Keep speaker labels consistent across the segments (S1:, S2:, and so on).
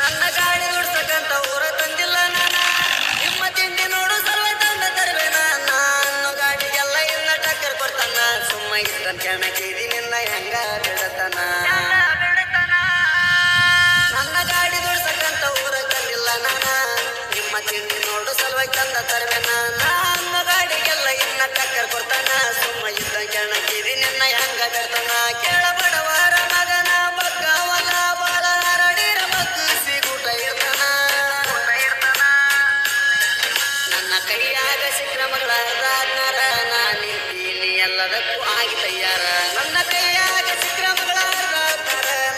S1: ನನ್ನ ಗಾಡಿ ದುಡ್ಸಕಂತ ಊರ ತಂದಿಲ್ಲ ನಾನ ನಿಮ್ಮ ತಿಂಡಿ ನೋಡು ಸರ್ವ ತಂದ ತರುವೆನ ನಾನು ಗಾಡಿಗೆಲ್ಲ ಇಲ್ಲ ಟಕ್ಕರ್ ಕೊಡ್ತಾನ ಸುಮ್ಮ ಇದ್ದನ್ ಕೆಣಕಿದಿ ನಿನ್ನ ಹೆಂಗ ಬಿಡತನ ನನ್ನ ಗಾಡಿ ದುಡ್ಸಕಂತ ಊರ ತಂದಿಲ್ಲ ನಾನ ನಿಮ್ಮ ತಿಂಡಿ ನೋಡು ಸಲುವಾಗಿ ತಂದ ತರುವೆನ ನಾನು ಗಾಡಿಗೆಲ್ಲ ಇನ್ನ ಟಕ್ಕರ್ ಕೊಡ್ತಾನ ಸುಮ್ಮ ಇದ್ದನ್ ಕೆಣಕಿದಿ ನಿನ್ನ ಹೆಂಗ ಬಿಡ್ತಾನ ಕೇಳಬಡವರ ಮಗನ ಬಗ್ಗವಲ್ಲ ಬಾಳ ಹರಡಿರ ಬಗ್ಗಿಸಿ ಊಟ ಇರ್ತಾನ ನನ್ನ ಕೈಯಾಗ ಸಿಕ್ರ ಮಗಳ ನಾ ನಿಂತೀನಿ ಎಲ್ಲದಕ್ಕೂ ಆಗಿ ತಯ್ಯಾರ ನನ್ನ ಕೈಯಾಗ ಸಿಕ್ರ ಮಗಳ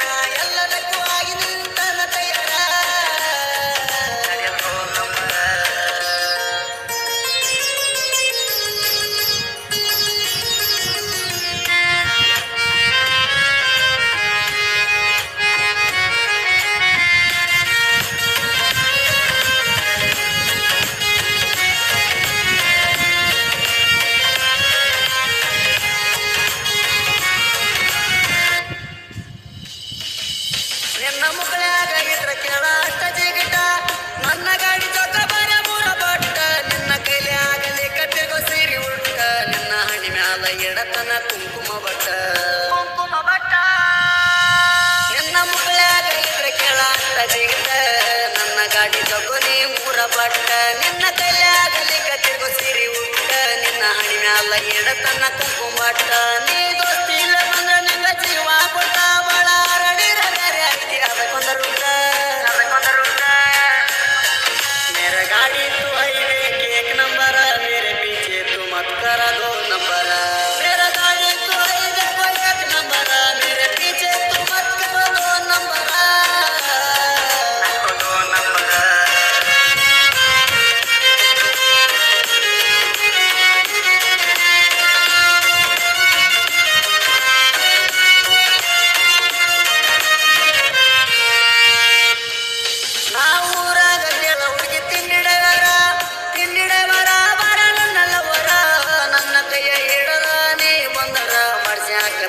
S1: ನಾ ಎಲ್ಲದಕ್ಕೂ ಆಗಿ ನಿಂತನ ತಯ್ಯಾರ ನಿನ್ನ ಮುಗಳಾಗ ಇದ್ರ ಕೇಳ ಅಷ್ಟ ಜಿಗಿಟ ನನ್ನ ಗಾಡಿ ಚೊಕ್ಕ ಬರ ಮೂರ ಬಟ್ಟ ನಿನ್ನ ಕೈಲಿ ಆಗಲಿ ಕಟ್ಟೆಗೋ ಸೀರಿ ಉಟ್ಟ ನಿನ್ನ ಹಣಿ ಮ್ಯಾಲ ಎಡತನ ಕುಂಕುಮ ಬಟ್ಟ ನಿನ್ನ ಮುಗಳಾಗ ಇದ್ರ ಕೇಳ ಅಷ್ಟ ಜಿಗಿಟ ನನ್ನ ಗಾಡಿ ಚೊಕ್ಕ ನೀ ಮೂರ ಬಟ್ಟ ನಿನ್ನ ಕೈಲಿ ಆಗಲಿ ಕಟ್ಟೆಗೋ ಸೀರಿ ಉಟ್ಟ ನಿನ್ನ ಹಣಿ ಮ್ಯಾಲ ಎಡತನ ಕುಂಕುಮ ಬಟ್ಟ ನೀ ದೋಸ್ತಿ ಇಲ್ಲ ಬಂದ್ರ ನಿನ್ನ ಜೀವ ಕೊಟ್ಟ ಬಾಳ ಹರಡಿರ मेरा गाड़ी तू हाईवे के एक नंबर मेरे पीछे तू मत करा दो नंबर मेरा गाड़ी तू हाईवे को एक नंबर मेरे पीछे तू मत करा दो नंबर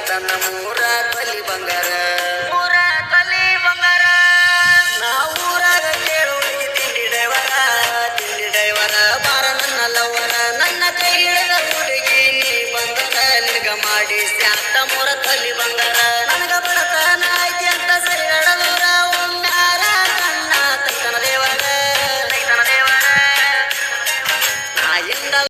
S1: ತನ್ನ ಮೂರ ತಲಿ ಬಂಗಾರ ನಾವು ಊರಾಗ ಕೇಳು ಹುಡುಗಿ ತಿಂಡಿ ಡೈವರ ಬಾರ ನನ್ನ ಲವರ ನನ್ನ ಕೈ ಹಿಡಿದ ಹುಡುಗಿ ನೀ ಬಂದರ ನಿನಗ ಮಾಡಿ ಸ್ಯಾತ ಮೂರ ತಲಿ ಬಂಗಾರ